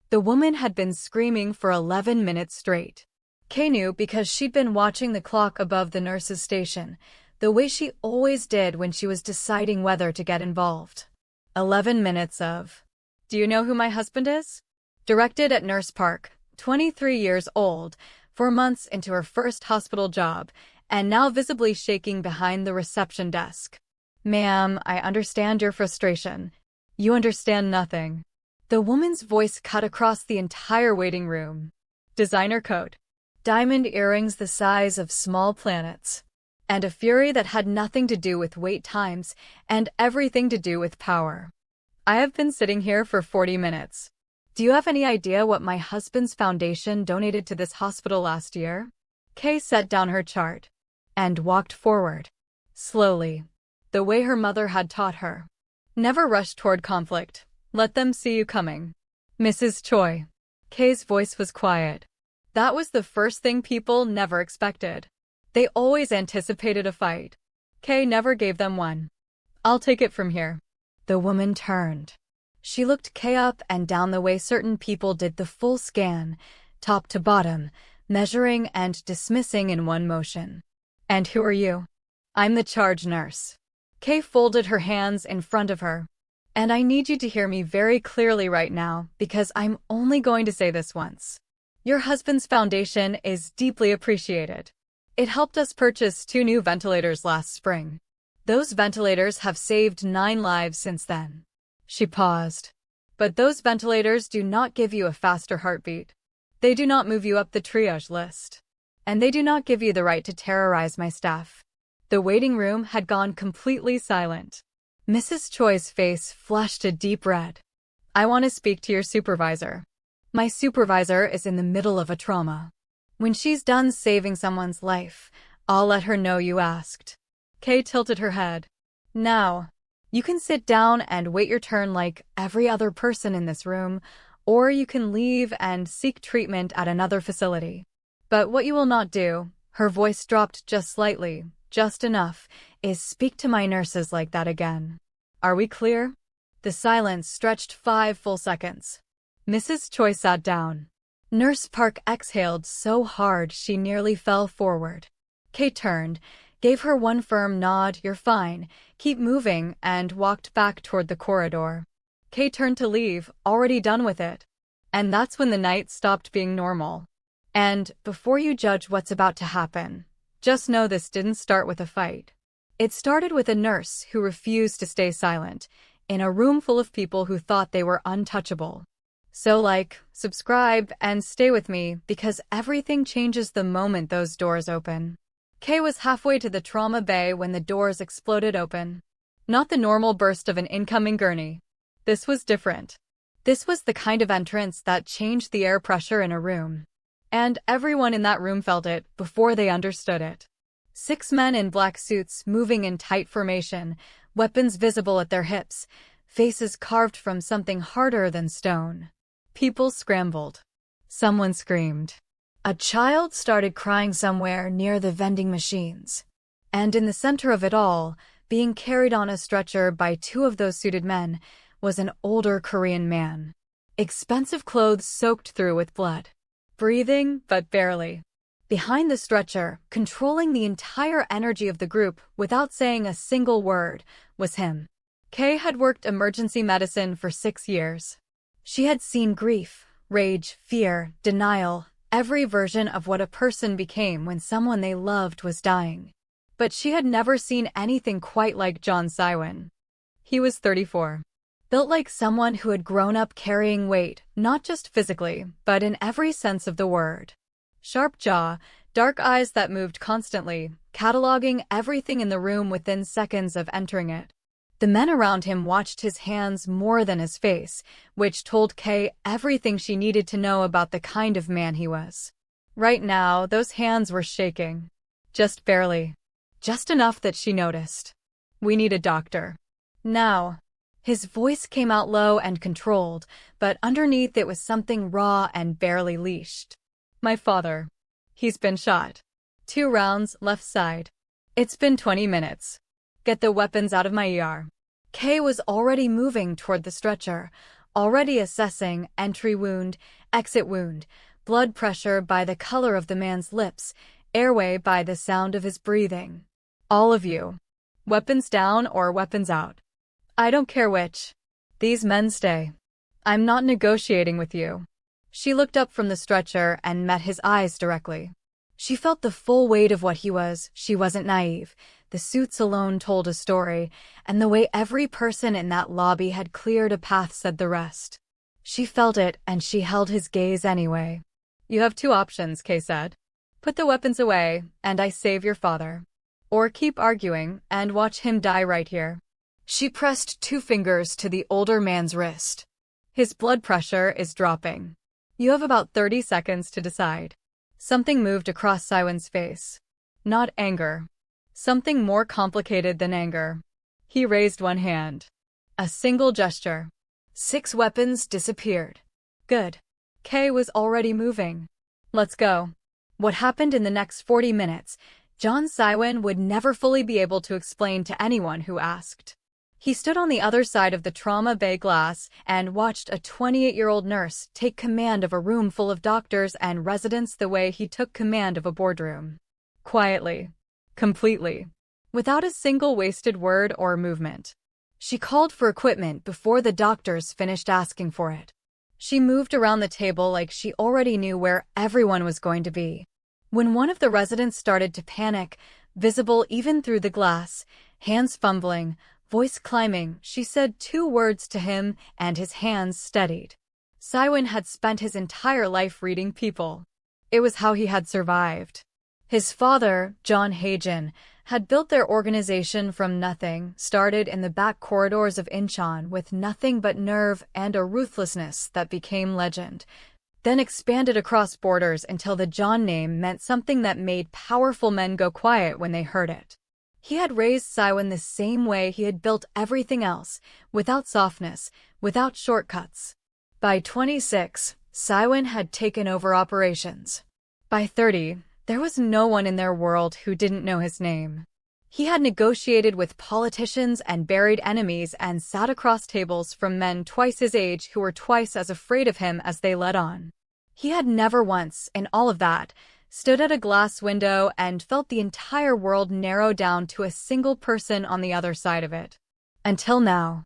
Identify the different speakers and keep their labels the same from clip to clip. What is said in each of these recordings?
Speaker 1: The woman had been screaming for 11 minutes straight. Kay knew because she'd been watching the clock above the nurse's station, the way she always did when she was deciding whether to get involved. 11 minutes of, "Do you know who my husband is?" Directed at Nurse Park, 23 years old, 4 months into her first hospital job, and now visibly shaking behind the reception desk. "Ma'am, I understand your frustration. You understand nothing." The woman's voice cut across the entire waiting room. Designer coat, diamond earrings the size of small planets, and a fury that had nothing to do with wait times and everything to do with power. "I have been sitting here for 40 minutes. Do you have any idea what my husband's foundation donated to this hospital last year?" Kay set down her chart and walked forward, slowly, the way her mother had taught her. Never rush toward conflict. Let them see you coming. "Mrs. Choi." Kay's voice was quiet. That was the first thing people never expected. They always anticipated a fight. Kay never gave them one. "I'll take it from here." The woman turned. She looked Kay up and down the way certain people did the full scan, top to bottom, measuring and dismissing in one motion. "And who are you?" "I'm the charge nurse." Kay folded her hands in front of her. "And I need you to hear me very clearly right now, because I'm only going to say this once. Your husband's foundation is deeply appreciated. It helped us purchase 2 new ventilators last spring. Those ventilators have saved 9 lives since then." She paused. "But those ventilators do not give you a faster heartbeat. They do not move you up the triage list. And they do not give you the right to terrorize my staff." The waiting room had gone completely silent. Mrs. Choi's face flushed a deep red. "I want to speak to your supervisor. My supervisor is in the middle of a trauma. When she's done saving someone's life, I'll let her know you asked." Kay tilted her head. "Now, you can sit down and wait your turn like every other person in this room, or you can leave and seek treatment at another facility. But what you will not do," her voice dropped just slightly, just enough, "is speak to my nurses like that again. Are we clear?" The silence stretched 5 full seconds. Mrs. Choi sat down. Nurse Park exhaled so hard she nearly fell forward. Kay turned, gave her one firm nod, "You're fine, keep moving," and walked back toward the corridor. Kay turned to leave, already done with it. And that's when the night stopped being normal. And before you judge what's about to happen, just know this didn't start with a fight. It started with a nurse who refused to stay silent, in a room full of people who thought they were untouchable. So like, subscribe, and stay with me, because everything changes the moment those doors open. Kay was halfway to the trauma bay when the doors exploded open. Not the normal burst of an incoming gurney. This was different. This was the kind of entrance that changed the air pressure in a room. And everyone in that room felt it before they understood it. 6 men in black suits moving in tight formation, weapons visible at their hips, faces carved from something harder than stone. People scrambled. Someone screamed. A child started crying somewhere near the vending machines. And in the center of it all, being carried on a stretcher by 2 of those suited men, was an older Korean man. Expensive clothes soaked through with blood. Breathing, but barely. Behind the stretcher, controlling the entire energy of the group without saying a single word, was him. Kay had worked emergency medicine for 6 years. She had seen grief, rage, fear, denial, every version of what a person became when someone they loved was dying. But she had never seen anything quite like John Siwon. He was 34. Built like someone who had grown up carrying weight, not just physically, but in every sense of the word. Sharp jaw, dark eyes that moved constantly, cataloging everything in the room within seconds of entering it. The men around him watched his hands more than his face, which told Kay everything she needed to know about the kind of man he was. Right now, those hands were shaking. Just barely. Just enough that she noticed. "We need a doctor. Now." His voice came out low and controlled, but underneath it was something raw and barely leashed. "My father. He's been shot. 2 rounds, left side. It's been 20 minutes. Get the weapons out of my ER." Kay was already moving toward the stretcher, already assessing entry wound, exit wound, blood pressure by the color of the man's lips, airway by the sound of his breathing. All of you. Weapons down or weapons out. I don't care which. These men stay. I'm not negotiating with you. She looked up from the stretcher and met his eyes directly. She felt the full weight of what he was. She wasn't naive. The suits alone told a story, and the way every person in that lobby had cleared a path said the rest. She felt it, and she held his gaze anyway. You have two options, Kay said. Put the weapons away, and I save your father. Or keep arguing, and watch him die right here. She pressed 2 fingers to the older man's wrist. His blood pressure is dropping. You have about 30 seconds to decide. Something moved across Siwon's face. Not anger. Something more complicated than anger. He raised one hand. A single gesture. 6 weapons disappeared. Good. Kay was already moving. Let's go. What happened in the next 40 minutes, John Siwon would never fully be able to explain to anyone who asked. He stood on the other side of the trauma bay glass and watched a 28-year-old nurse take command of a room full of doctors and residents the way he took command of a boardroom. Quietly. Completely. Without a single wasted word or movement. She called for equipment before the doctors finished asking for it. She moved around the table like she already knew where everyone was going to be. When one of the residents started to panic, visible even through the glass, hands fumbling, voice climbing, she said 2 words to him and his hands steadied. Siwon had spent his entire life reading people. It was how he had survived. His father, John Haejin, had built their organization from nothing, started in the back corridors of Incheon with nothing but nerve and a ruthlessness that became legend, then expanded across borders until the John name meant something that made powerful men go quiet when they heard it. He had raised Siwon the same way he had built everything else, without softness, without shortcuts. By 26, Siwon had taken over operations. By 30, there was no one in their world who didn't know his name. He had negotiated with politicians and buried enemies and sat across tables from men twice his age who were twice as afraid of him as they led on. He had never once, in all of that, stood at a glass window and felt the entire world narrow down to a single person on the other side of it. Until now.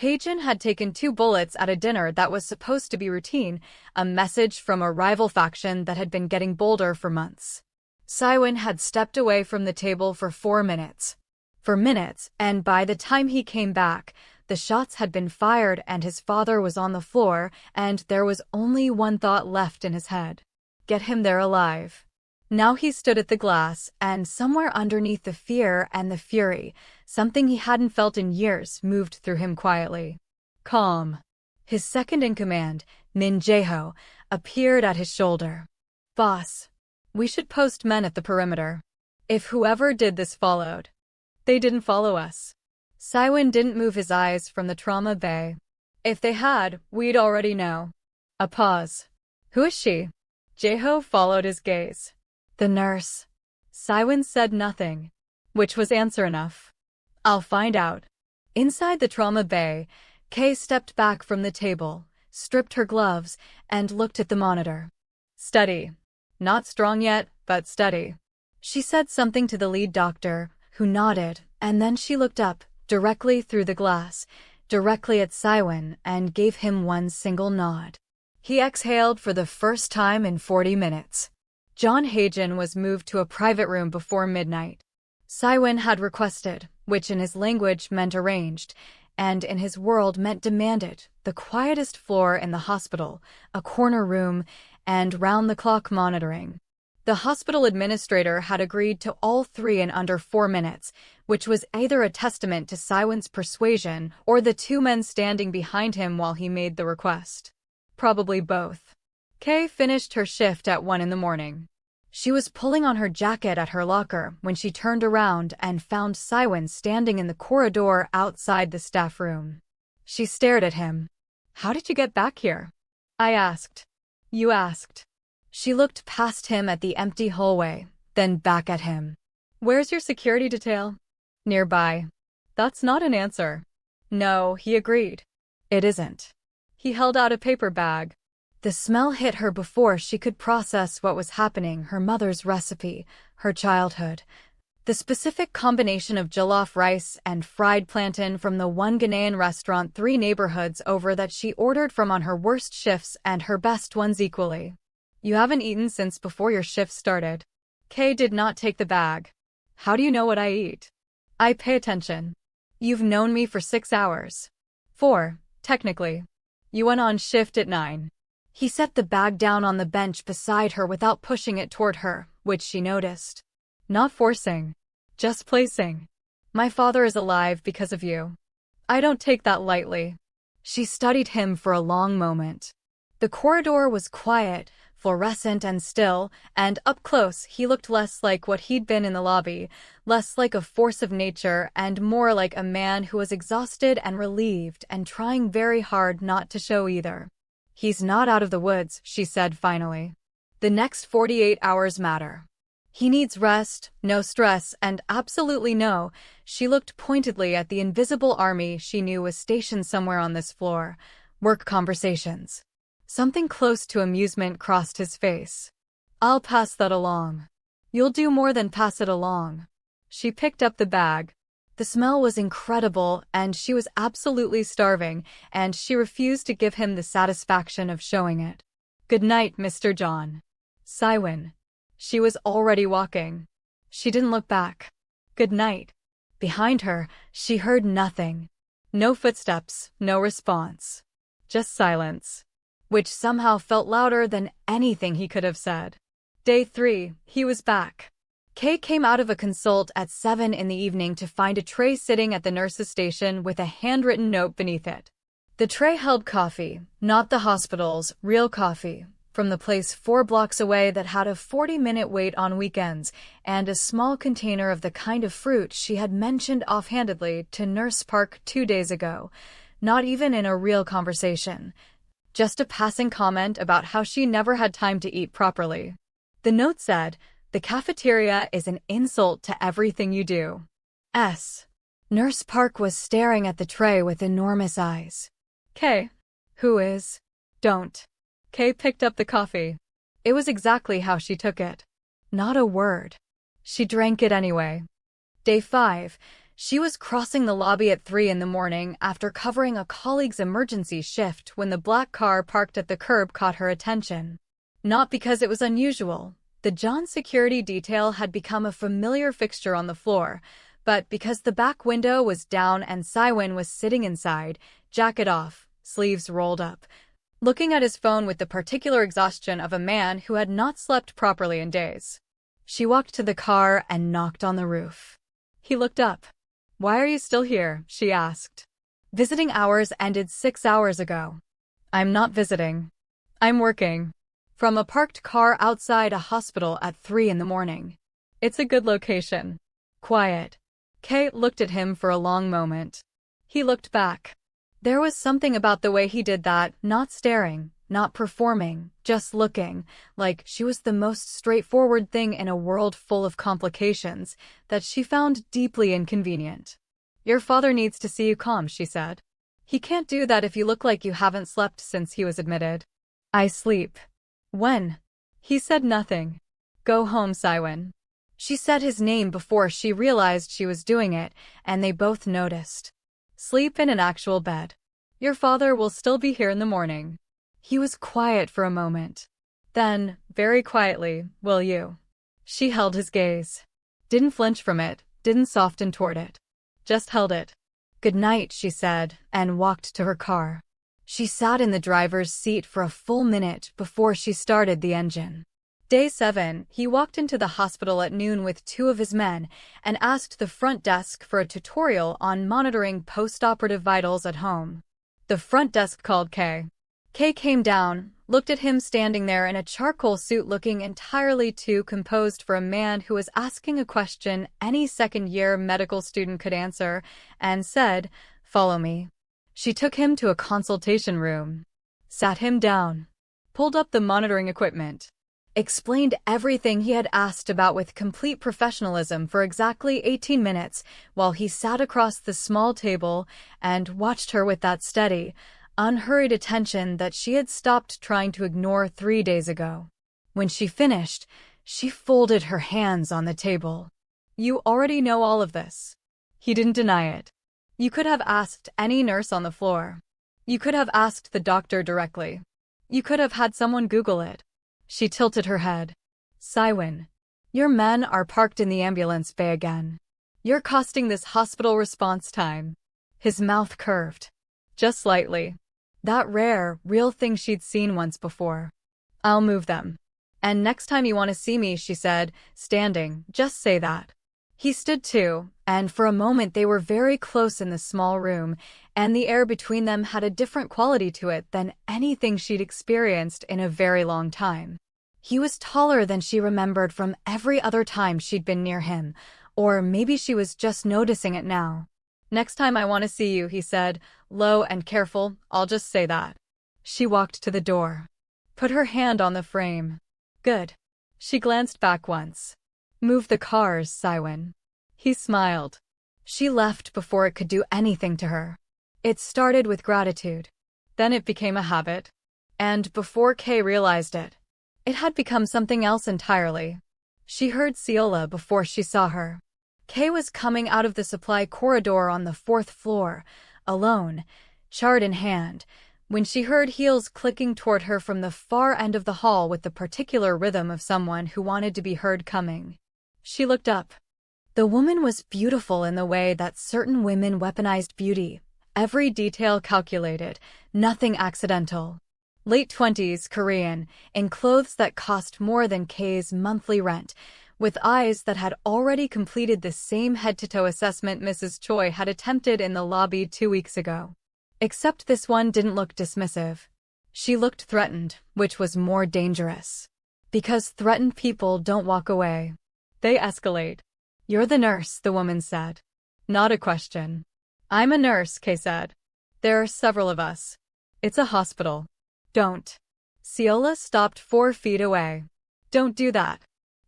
Speaker 1: Haejin had taken 2 bullets at a dinner that was supposed to be routine, a message from a rival faction that had been getting bolder for months. Siwon had stepped away from the table for 4 minutes. For minutes, and by the time he came back, the shots had been fired and his father was on the floor, and there was only one thought left in his head. Get him there alive. Now he stood at the glass, and somewhere underneath the fear and the fury, something he hadn't felt in years moved through him quietly. Calm. His second-in-command, Min Jae-ho, appeared at his shoulder. Boss. We should post men at the perimeter. If whoever did this followed. They didn't follow us. Siwon didn't move his eyes from the trauma bay. If they had, we'd already know. A pause. Who is she? Jae-ho followed his gaze. The nurse. Siwon said nothing, which was answer enough. I'll find out. Inside the trauma bay, Kay stepped back from the table, stripped her gloves, and looked at the monitor. Steady. Not strong yet, but steady. She said something to the lead doctor, who nodded, and then she looked up, directly through the glass, directly at Siwon, and gave him one single nod. He exhaled for the first time in 40 minutes. John Haejin was moved to a private room before midnight. Siwon had requested, which in his language meant arranged, and in his world meant demanded, the quietest floor in the hospital, a corner room, and round-the-clock monitoring. The hospital administrator had agreed to all 3 in under 4 minutes, which was either a testament to Siwon's persuasion or the 2 men standing behind him while he made the request. Probably both. Kay finished her shift at 1 in the morning. She was pulling on her jacket at her locker when she turned around and found Siwon standing in the corridor outside the staff room. She stared at him. How did you get back here? I asked. You asked. She looked past him at the empty hallway, then back at him. Where's your security detail? Nearby. That's not an answer. No, he agreed. It isn't. He held out a paper bag. The smell hit her before she could process what was happening, her mother's recipe, her childhood. The specific combination of jollof rice and fried plantain from the one Ghanaian restaurant 3 neighborhoods over that she ordered from on her worst shifts and her best ones equally. You haven't eaten since before your shift started. Kay did not take the bag. How do you know what I eat? I pay attention. You've known me for 6 hours. 4, technically. You went on shift at 9. He set the bag down on the bench beside her without pushing it toward her, which she noticed. Not forcing. Just placing. My father is alive because of you. I don't take that lightly. She studied him for a long moment. The corridor was quiet, fluorescent and still, and up close he looked less like what he'd been in the lobby, less like a force of nature and more like a man who was exhausted and relieved and trying very hard not to show either. He's not out of the woods, she said finally. The next 48 hours matter. He needs rest, no stress, and absolutely no. She looked pointedly at the invisible army she knew was stationed somewhere on this floor. Work conversations. Something close to amusement crossed his face. I'll pass that along. You'll do more than pass it along. She picked up the bag. The smell was incredible, and she was absolutely starving, and she refused to give him the satisfaction of showing it. Good night, Mr. John. Siwon. She was already walking. She didn't look back. Good night. Behind her, she heard nothing. No footsteps, no response. Just silence, which somehow felt louder than anything he could have said. Day 3, he was back. Kay came out of a consult at 7 in the evening to find a tray sitting at the nurse's station with a handwritten note beneath it. The tray held coffee, not the hospital's, real coffee, from the place 4 blocks away that had a 40-minute wait on weekends, and a small container of the kind of fruit she had mentioned offhandedly to Nurse Park 2 days ago, not even in a real conversation. Just a passing comment about how she never had time to eat properly. The note said, "The cafeteria is an insult to everything you do." Nurse Park was staring at the tray with enormous eyes. Kay. Who is? Don't. Kay picked up the coffee. It was exactly how she took it. Not a word. She drank it anyway. Day 5. She was crossing the lobby at 3 in the morning after covering a colleague's emergency shift when the black car parked at the curb caught her attention. Not because it was unusual. The John security detail had become a familiar fixture on the floor, but because the back window was down and Siwon was sitting inside, jacket off, sleeves rolled up, looking at his phone with the particular exhaustion of a man who had not slept properly in days. She walked to the car and knocked on the roof. He looked up. Why are you still here? She asked. Visiting hours ended 6 hours ago. I'm not visiting. I'm working. From a parked car outside a hospital at 3 in the morning. It's a good location. Quiet. Kay looked at him for a long moment. He looked back. There was something about the way he did that, not staring, not performing, just looking, like she was the most straightforward thing in a world full of complications, that she found deeply inconvenient. Your father needs to see you calm, she said. He can't do that if you look like you haven't slept since he was admitted. I sleep. When? He said nothing. Go home, Siwon. She said his name before she realized she was doing it, and they both noticed. Sleep in an actual bed. Your father will still be here in the morning. He was quiet for a moment. Then, very quietly, will you? She held his gaze. Didn't flinch from it, didn't soften toward it. Just held it. Good night, she said, and walked to her car. She sat in the driver's seat for a full minute before she started the engine. Day 7, he walked into the hospital at noon with 2 of his men and asked the front desk for a tutorial on monitoring post-operative vitals at home. The front desk called Kay. Kay came down, looked at him standing there in a charcoal suit looking entirely too composed for a man who was asking a question any second-year medical student could answer, and said, "Follow me." She took him to a consultation room, sat him down, pulled up the monitoring equipment, explained everything he had asked about with complete professionalism for exactly 18 minutes while he sat across the small table and watched her with that steady, unhurried attention that she had stopped trying to ignore 3 days ago. When she finished, she folded her hands on the table. You already know all of this. He didn't deny it. You could have asked any nurse on the floor. You could have asked the doctor directly. You could have had someone Google it. She tilted her head. Siwon, your men are parked in the ambulance bay again. You're costing this hospital response time. His mouth curved. Just slightly. That rare, real thing she'd seen once before. I'll move them. And next time you want to see me, she said, standing, just say that. He stood too, and for a moment they were very close in the small room, and the air between them had a different quality to it than anything she'd experienced in a very long time. He was taller than she remembered from every other time she'd been near him, or maybe she was just noticing it now. Next time I want to see you, he said, low and careful, I'll just say that. She walked to the door. Put her hand on the frame. Good. She glanced back once. Move the cars, Siwon. He smiled. She left before it could do anything to her. It started with gratitude. Then it became a habit. And before Kay realized it, it had become something else entirely. She heard Seola before she saw her. Kay was coming out of the supply corridor on the 4th floor, alone, chart in hand, when she heard heels clicking toward her from the far end of the hall with the particular rhythm of someone who wanted to be heard coming. She looked up. The woman was beautiful in the way that certain women weaponized beauty, every detail calculated, nothing accidental. Late 20s, Korean, in clothes that cost more than Kay's monthly rent, with eyes that had already completed the same head-to-toe assessment Mrs. Choi had attempted in the lobby 2 weeks ago. Except this one didn't look dismissive. She looked threatened, which was more dangerous. Because threatened people don't walk away. They escalate. You're the nurse, the woman said. Not a question. I'm a nurse, Kay said. There are several of us. It's a hospital. Don't. Seola stopped 4 feet away. Don't do that.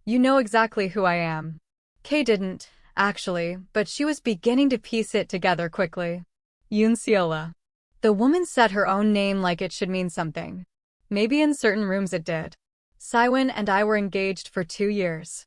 Speaker 1: You know exactly who I am. Kay didn't, actually, but she was beginning to piece it together quickly. Yoon Seola. The woman said her own name like it should mean something. Maybe in certain rooms it did. Siwon and I were engaged for 2 years.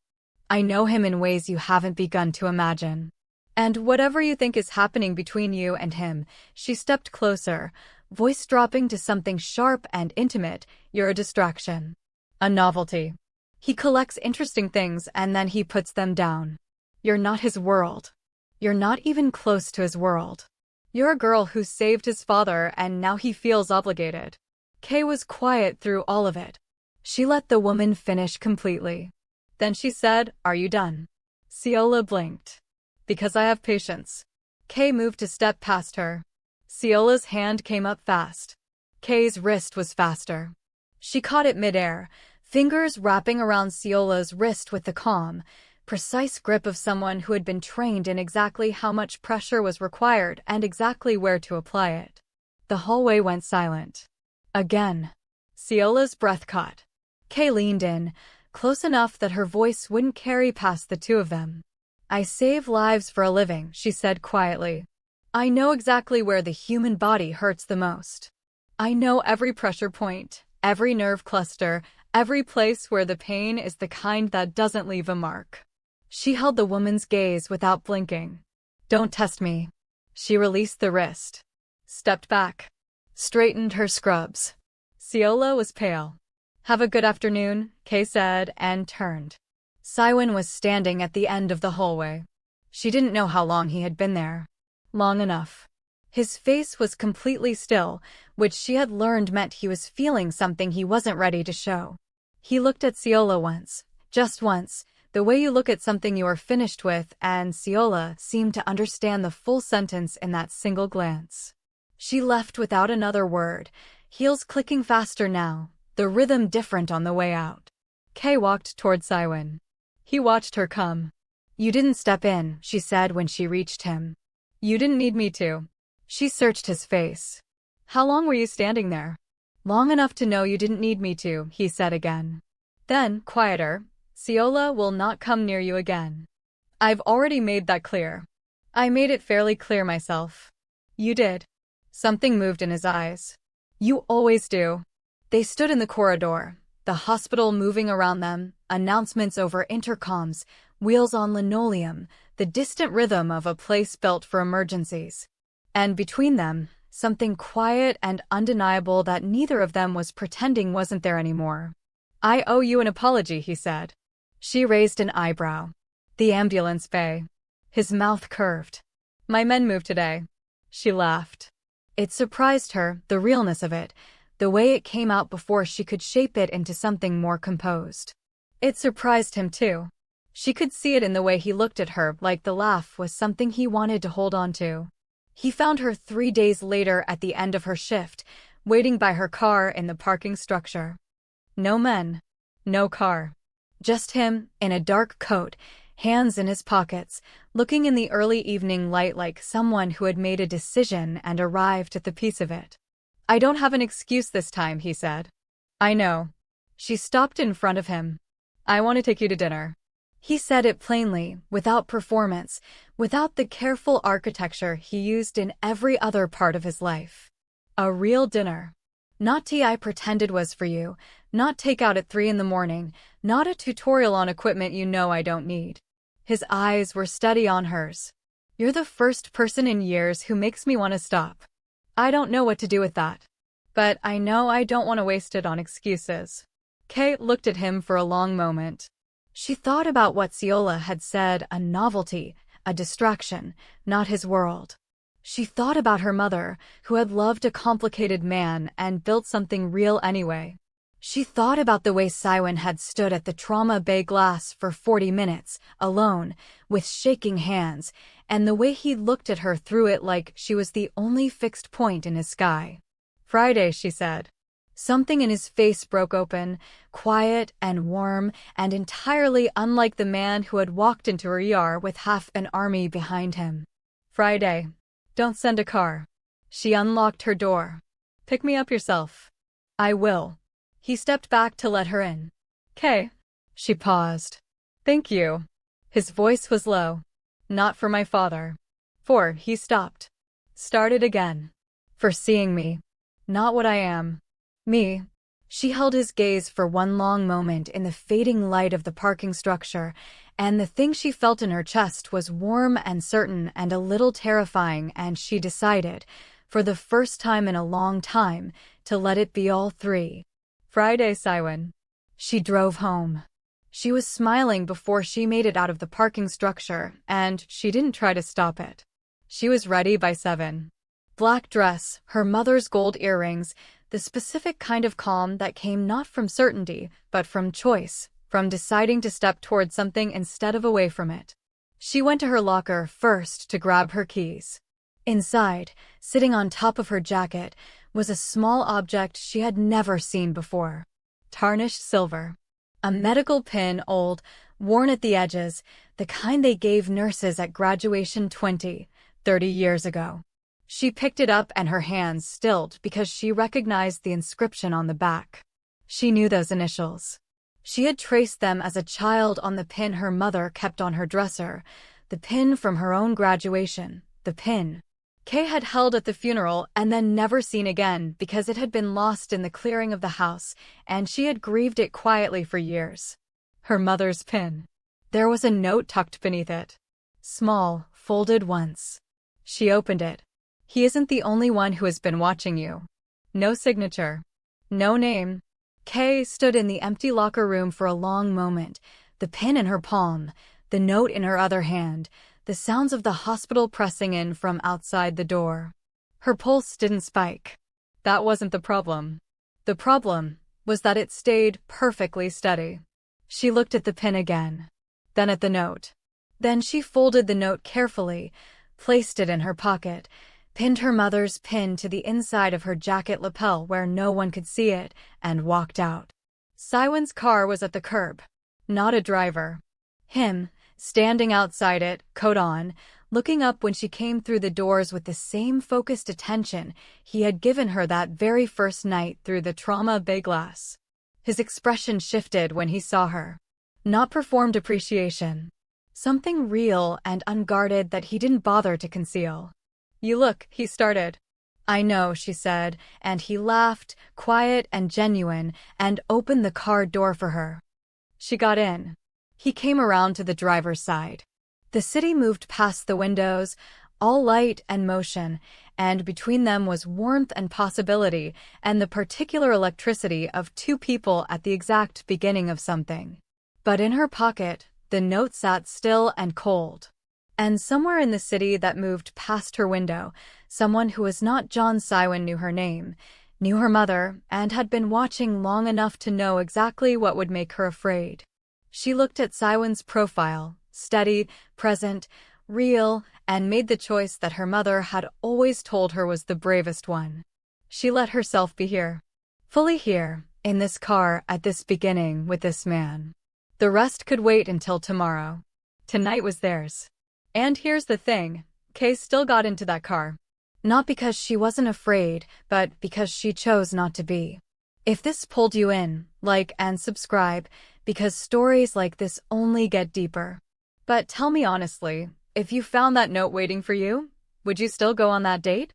Speaker 1: I know him in ways you haven't begun to imagine. And whatever you think is happening between you and him, she stepped closer, voice dropping to something sharp and intimate, you're a distraction. A novelty. He collects interesting things and then he puts them down. You're not his world. You're not even close to his world. You're a girl who saved his father and now he feels obligated. Kay was quiet through all of it. She let the woman finish completely. Then she said, are you done? Seola blinked. Because I have patience. Kay moved a step past her. Seola's hand came up fast. Kay's wrist was faster. She caught it midair, fingers wrapping around Seola's wrist with the calm, precise grip of someone who had been trained in exactly how much pressure was required and exactly where to apply it. The hallway went silent. Again. Seola's breath caught. Kay leaned in, close enough that her voice wouldn't carry past the two of them. I save lives for a living, she said quietly. I know exactly where the human body hurts the most. I know every pressure point, every nerve cluster, every place where the pain is the kind that doesn't leave a mark. She held the woman's gaze without blinking. Don't test me. She released the wrist. Stepped back. Straightened her scrubs. Seola was pale. Have a good afternoon, Kay said, and turned. Siwon was standing at the end of the hallway. She didn't know how long he had been there. Long enough. His face was completely still, which she had learned meant he was feeling something he wasn't ready to show. He looked at Seola once, just once, the way you look at something you are finished with, and Seola seemed to understand the full sentence in that single glance. She left without another word, heels clicking faster now, the rhythm different on the way out. Kay walked toward Siwon. He watched her come. You didn't step in, she said when she reached him. You didn't need me to. She searched his face. How long were you standing there? Long enough to know you didn't need me to, he said again. Then, quieter, Seola will not come near you again. I've already made that clear. I made it fairly clear myself. You did. Something moved in his eyes. You always do. They stood in the corridor, the hospital moving around them, announcements over intercoms, wheels on linoleum, the distant rhythm of a place built for emergencies. And between them, something quiet and undeniable that neither of them was pretending wasn't there anymore. I owe you an apology, he said. She raised an eyebrow. The ambulance bay. His mouth curved. My men moved today. She laughed. It surprised her, the realness of it, the way it came out before she could shape it into something more composed. It surprised him too. She could see it in the way he looked at her, like the laugh was something he wanted to hold on to. He found her 3 days later at the end of her shift, waiting by her car in the parking structure. No men. No car. Just him, in a dark coat, hands in his pockets, looking in the early evening light like someone who had made a decision and arrived at the piece of it. I don't have an excuse this time, he said. I know. She stopped in front of him. I want to take you to dinner. He said it plainly, without performance, without the careful architecture he used in every other part of his life. A real dinner. Not tea I pretended was for you, not takeout at 3 in the morning, not a tutorial on equipment you know I don't need. His eyes were steady on hers. You're the first person in years who makes me want to stop. I don't know what to do with that. But I know I don't want to waste it on excuses. Kate looked at him for a long moment. She thought about what Ciola had said, a novelty, a distraction, not his world. She thought about her mother, who had loved a complicated man and built something real anyway. She thought about the way Siwon had stood at the trauma bay glass for 40 minutes, alone, with shaking hands, and the way he looked at her through it like she was the only fixed point in his sky. Friday, she said. Something in his face broke open, quiet and warm, and entirely unlike the man who had walked into her ER with half an army behind him. Friday. Don't send a car. She unlocked her door. Pick me up yourself. I will. He stepped back to let her in. Kay. She paused. Thank you. His voice was low. Not for my father. For, he stopped. Started again. For seeing me. Not what I am. Me. She held his gaze for one long moment in the fading light of the parking structure, and the thing she felt in her chest was warm and certain and a little terrifying, and she decided, for the first time in a long time, to let it be all three. Friday, Siwon. She drove home. She was smiling before she made it out of the parking structure, and she didn't try to stop it. She was ready by 7. Black dress, her mother's gold earrings, the specific kind of calm that came not from certainty, but from choice, from deciding to step toward something instead of away from it. She went to her locker first to grab her keys. Inside, sitting on top of her jacket, was a small object she had never seen before. Tarnished silver. A medical pin, old, worn at the edges, the kind they gave nurses at graduation 20, 30 years ago. She picked it up and her hands stilled because she recognized the inscription on the back. She knew those initials. She had traced them as a child on the pin her mother kept on her dresser, the pin from her own graduation, the pin Kay had held at the funeral and then never seen again because it had been lost in the clearing of the house, and she had grieved it quietly for years. Her mother's pin. There was a note tucked beneath it. Small, folded once. She opened it. He isn't the only one who has been watching you. No signature. No name. Kay stood in the empty locker room for a long moment, the pin in her palm, the note in her other hand, the sounds of the hospital pressing in from outside the door. Her pulse didn't spike. That wasn't the problem. The problem was that it stayed perfectly steady. She looked at the pin again, then at the note. Then she folded the note carefully, placed it in her pocket, pinned her mother's pin to the inside of her jacket lapel where no one could see it, and walked out. Siwon's car was at the curb. Not a driver. Him, standing outside it, coat on, looking up when she came through the doors with the same focused attention he had given her that very first night through the trauma bay glass. His expression shifted when he saw her. Not performed appreciation. Something real and unguarded that he didn't bother to conceal. You look, he started. I know, she said, and he laughed, quiet and genuine, and opened the car door for her. She got in. He came around to the driver's side. The city moved past the windows, all light and motion, and between them was warmth and possibility, and the particular electricity of two people at the exact beginning of something. But in her pocket, the note sat still and cold. And somewhere in the city that moved past her window, someone who was not John Siwon knew her name, knew her mother, and had been watching long enough to know exactly what would make her afraid. She looked at Siwon's profile, steady, present, real, and made the choice that her mother had always told her was the bravest one. She let herself be here. Fully here, in this car, at this beginning, with this man. The rest could wait until tomorrow. Tonight was theirs. And here's the thing, Kay still got into that car. Not because she wasn't afraid, but because she chose not to be. If this pulled you in, like and subscribe, because stories like this only get deeper. But tell me honestly, if you found that note waiting for you, would you still go on that date?